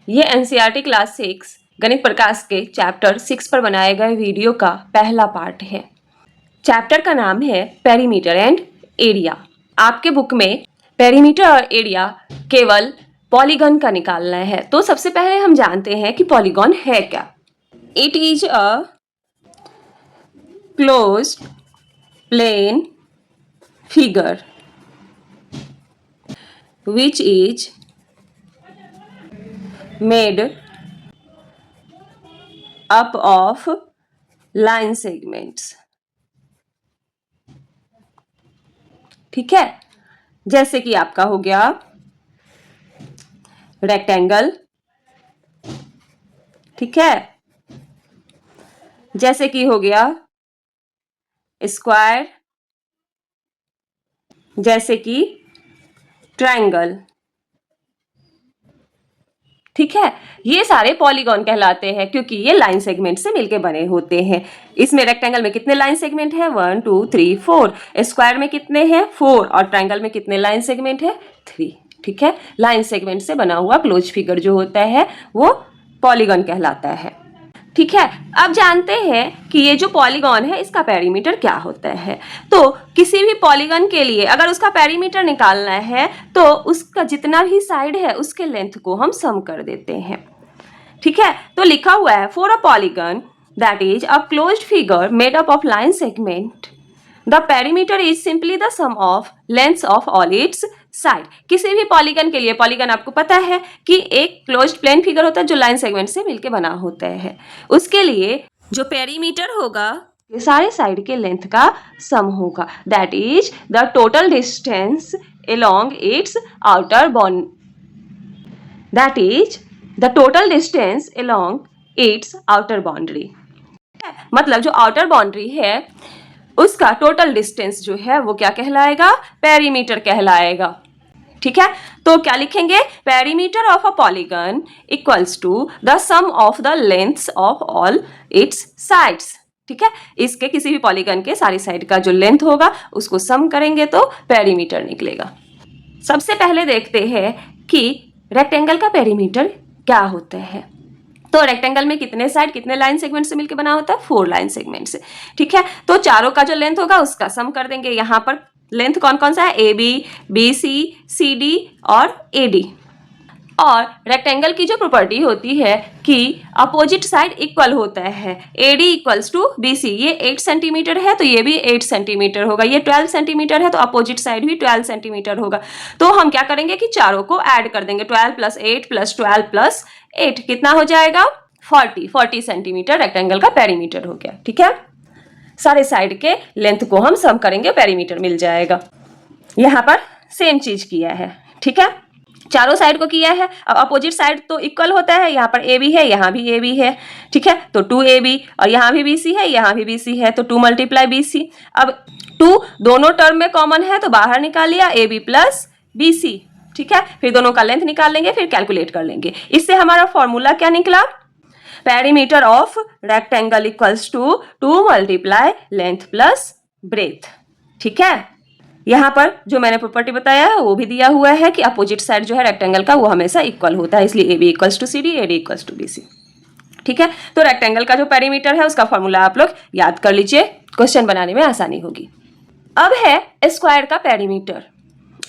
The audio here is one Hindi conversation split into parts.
ये एनसीईआरटी क्लास 6 गणित प्रकाश के चैप्टर 6 पर बनाए गए वीडियो का पहला पार्ट है। चैप्टर का नाम है पेरीमीटर एंड एरिया। आपके बुक में पेरीमीटर और एरिया केवल पॉलीगन का निकालना है। तो सबसे पहले हम जानते हैं कि पॉलीगन है क्या। It is a closed plane figure which is made up of line segments। ठीक है, जैसे कि आपका हो गया रेक्टेंगल, ठीक है, जैसे कि हो गया स्क्वायर, जैसे कि ट्रायंगल। ठीक है, ये सारे पॉलीगॉन कहलाते हैं क्योंकि ये लाइन सेगमेंट से मिलके बने होते हैं। इसमें रेक्टेंगल में कितने लाइन सेगमेंट है? 1 2 3 4। स्क्वायर में कितने हैं? 4। और ट्रायंगल में कितने लाइन सेगमेंट है? 3। ठीक है, लाइन सेगमेंट से बना हुआ क्लोज फिगर जो होता है वो पॉलीगॉन कहलाता है। ठीक है, अब जानते हैं कि ये जो पॉलीगॉन है इसका पेरीमीटर क्या होता है। तो किसी भी पॉलीगॉन के लिए अगर उसका पेरीमीटर निकालना है तो उसका जितना भी साइड है उसके लेंथ को हम सम कर देते हैं। ठीक है, तो लिखा हुआ है for a polygon that is a closed figure made up of line segment the perimeter is simply the sum of lengths of all its side. किसी भी पॉलीगन के लिए, पॉलीगन आपको पता है कि एक क्लोज्ड प्लेन फिगर होता है जो लाइन सेगमेंट से मिलके बना होता है। उसके लिए जो पेरीमीटर होगा ये सारे साइड के लेंथ का सम होगा। That is the total distance along it's outer bond, that is the total distance along it's outer boundary. मतलब जो आउटर बाउंड्री है उसका टोटल डिस्टेंस जो है वो क्या कहलाएगा? पेरीमीटर कहलाएगा। ठीक है, तो क्या लिखेंगे? Perimeter of a polygon equals to the sum of the lengths of all its sides. ठीक है, इसके किसी भी पॉलीगन के सारी साइड का जो लेंथ होगा उसको सम करेंगे तो पेरीमीटर निकलेगा। सबसे पहले देखते हैं कि रेक्टेंगल का पेरीमीटर क्या होता है। तो रेक्टेंगल में कितने साइड कितने लाइन सेगमेंट से मिलकर बना होता है? 4 लाइन सेगमेंट से। ठीक है, तो चारों का जो लेंथ होगा उसका सम कर देंगे। यहाँ पर लेंथ कौन कौन सा है? A B, B C, C D और ए डी। और रेक्टेंगल की जो प्रॉपर्टी होती है कि अपोजिट साइड इक्वल होता है। A D equals to B C, ये 8 सेंटीमीटर है तो ये भी 8 सेंटीमीटर होगा। ये 12 सेंटीमीटर है तो अपोजिट साइड भी 12 सेंटीमीटर होगा। तो हम क्या करेंगे कि चारों को ऐड कर देंगे। 12 प्लस 8 प्लस 12 प्लस 8 कितना हो जाएगा? 40 सेंटीमीटर रेक्टेंगल का पेरीमीटर हो गया। ठीक है, सारे साइड के लेंथ को हम सम करेंगे, पेरीमीटर मिल जाएगा। यहाँ पर सेम चीज किया है। ठीक है, चारों साइड को किया है। अब अपोजिट साइड तो इक्वल होता है, यहाँ पर ए बी है यहाँ भी ए बी है। ठीक है, तो 2ab और यहाँ भी BC है यहाँ भी BC है तो 2 मल्टीप्लाई BC। अब 2 दोनों टर्म में कॉमन है तो बाहर निकाल लिया AB प्लस BC। ठीक है, फिर दोनों का लेंथ निकाल लेंगे, फिर कैलकुलेट कर लेंगे। इससे हमारा फॉर्मूला क्या निकला? Perimeter of rectangle equals to 2 multiply length plus breadth. ठीक है, यहाँ पर जो मैंने प्रॉपर्टी बताया है वो भी दिया हुआ है कि अपोजिट साइड जो है रेक्टेंगल का वो हमेशा इक्वल होता है, इसलिए A B equals to C D, A D equals to B C. ठीक है, तो रेक्टेंगल का जो पेरीमीटर है उसका फॉर्मूला आप लोग याद कर लीजिए, क्वेश्चन बनाने में आसानी होगी। अब है स्क्वायर का पेरीमीटर।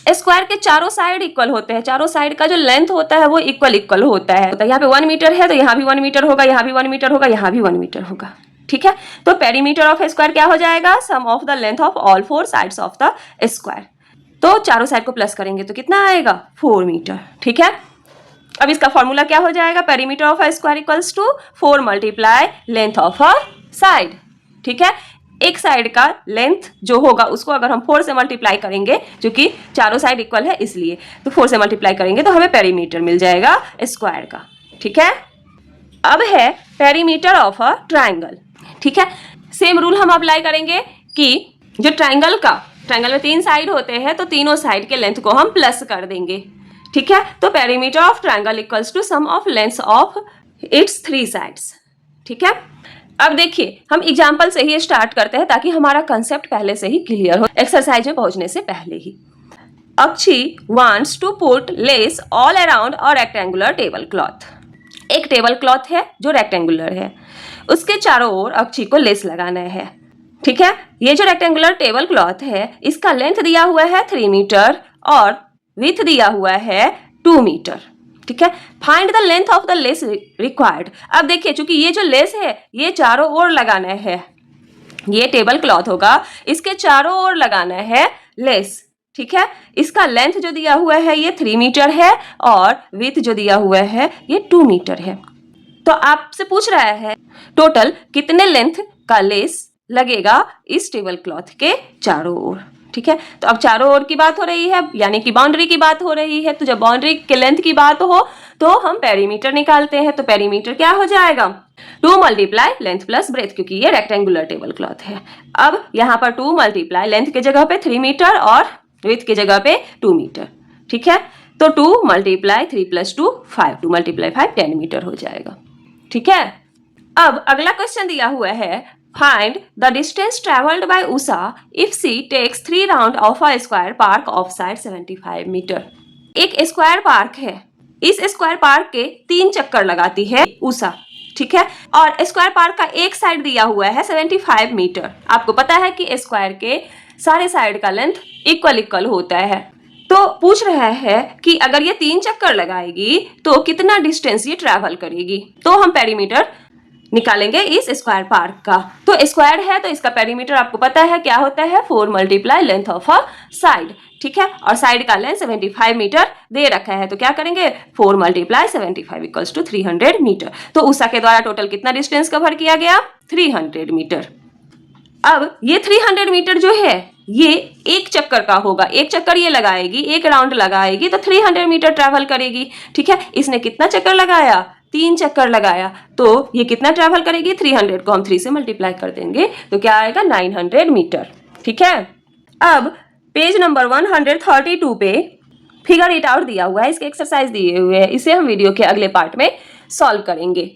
स्क्वायर के चारों साइड इक्वल होते हैं, चारों साइड का जो लेंथ होता है वो इक्वल होता है। तो यहाँ पे 1 मीटर है तो यहाँ भी 1 मीटर होगा, यहाँ भी 1 मीटर होगा, यहाँ भी 1 मीटर होगा। ठीक है, तो पेरीमीटर ऑफ स्क्वायर क्या हो जाएगा? Sum of the length of all 4 sides of the square. तो चारों साइड को प्लस करेंगे तो कितना आएगा? 4 मीटर। ठीक है, अब इसका फॉर्मूला क्या हो जाएगा? Perimeter of a square equals to 4 multiply length of a side. ठीक है, एक साइड का लेंथ जो होगा उसको अगर हम 4 से मल्टीप्लाई करेंगे, क्योंकि चारों साइड इक्वल है इसलिए, तो 4 से मल्टीप्लाई करेंगे तो हमें पेरीमीटर मिल जाएगा स्क्वायर का। ठीक है, अब है पेरीमीटर ऑफ अ ट्रायंगल। ठीक है, सेम रूल हम अप्लाई करेंगे कि जो ट्रायंगल में 3 साइड होते हैं तो तीनों साइड के लेंथ को हम प्लस कर देंगे। ठीक है, तो perimeter of triangle equals to sum of lengths of its 3 sides. ठीक है, अब देखिए हम एग्जाम्पल से ही स्टार्ट करते हैं ताकि हमारा कंसेप्ट पहले से ही क्लियर हो एक्सरसाइज में पहुंचने से पहले ही। Akshi wants to put lace all around a rectangular tablecloth. एक टेबल क्लॉथ है जो रेक्टेंगुलर है, उसके चारों ओर अक्षी को लेस लगाना है। ठीक है, ये जो रेक्टेंगुलर टेबल क्लॉथ है इसका लेंथ दिया हुआ है 3 मीटर और विड्थ दिया हुआ है 2 मीटर। ठीक है, find the length of the less required. अब देखिए, चूंकि ये जो लेस है ये चारों ओर लगाना है, ये टेबल क्लॉथ होगा, इसके चारों ओर लगाना है लेस। ठीक है, इसका लेंथ जो दिया हुआ है ये 3 मीटर है और विड्थ जो दिया हुआ है ये 2 मीटर है। तो आपसे पूछ रहा है टोटल कितने लेंथ का लेस लगेगा इस टेबल क्लॉथ के चारों ओर। ठीक है, तो अब चारों ओर की बात हो रही है, यानी कि बाउंड्री की बात हो रही है। तो जब बाउंड्री के लेंथ की बात हो तो हम पेरीमीटर निकालते हैं। तो पेरीमीटर क्या हो जाएगा, 2 मल्टीप्लाई लेंथ प्लस ब्रेथ, क्योंकि ये रेक्टेंगुलर टेबल क्लॉथ है। अब यहाँ पर 2 मल्टीप्लाई लेंथ की जगह पे 3 मीटर और विड्थ की जगह पे 2 मीटर। ठीक है, तो 2 मल्टीप्लाई 3 प्लस 2 5, 2 मल्टीप्लाई 5 10 मीटर हो जाएगा। ठीक है, अब अगला क्वेश्चन दिया हुआ है, find the distance travelled by Usha if she takes 3 round of a square park of side 75 metre. एक स्क्वायर पार्क है, इस स्क्वायर पार्क के 3 चक्कर लगाती है उषा। ठीक है, और स्क्वायर पार्क का एक साइड दिया हुआ है 75 मीटर। आपको पता है कि स्क्वायर के सारे साइड का लेंथ इक्वल होता है। तो पूछ रहा है कि अगर ये 3 चक्कर लगाएगी तो कितना डिस्टेंस ये ट्रैवल करेगी। तो हम पेरीमीटर निकालेंगे इस स्क्वायर पार्क का। तो स्क्वायर है तो इसका पेरीमीटर आपको पता है क्या होता है, 4 multiply length of a side. ठीक है, और साइड का लेंथ 75 मीटर दे रखा है, तो क्या करेंगे 4 मल्टीप्लाई 75 इक्वल्स टू 300 मीटर। तो उषा के द्वारा टोटल कितना डिस्टेंस कवर किया गया, 300 मीटर। अब ये 300 मीटर जो है ये एक चक्कर का होगा, एक चक्कर ये लगाएगी, एक राउंड लगाएगी तो 300 मीटर ट्रैवल करेगी। ठीक है, इसने कितना चक्कर लगाया, 3 चक्कर लगाया, तो ये कितना ट्रैवल करेगी, 300 को हम 3 से मल्टीप्लाई कर देंगे तो क्या आएगा 900 मीटर। ठीक है, अब पेज नंबर 132 पे फिगर इट आउट दिया हुआ है, इसके एक्सरसाइज दिए हुए हैं, इसे हम वीडियो के अगले पार्ट में सॉल्व करेंगे।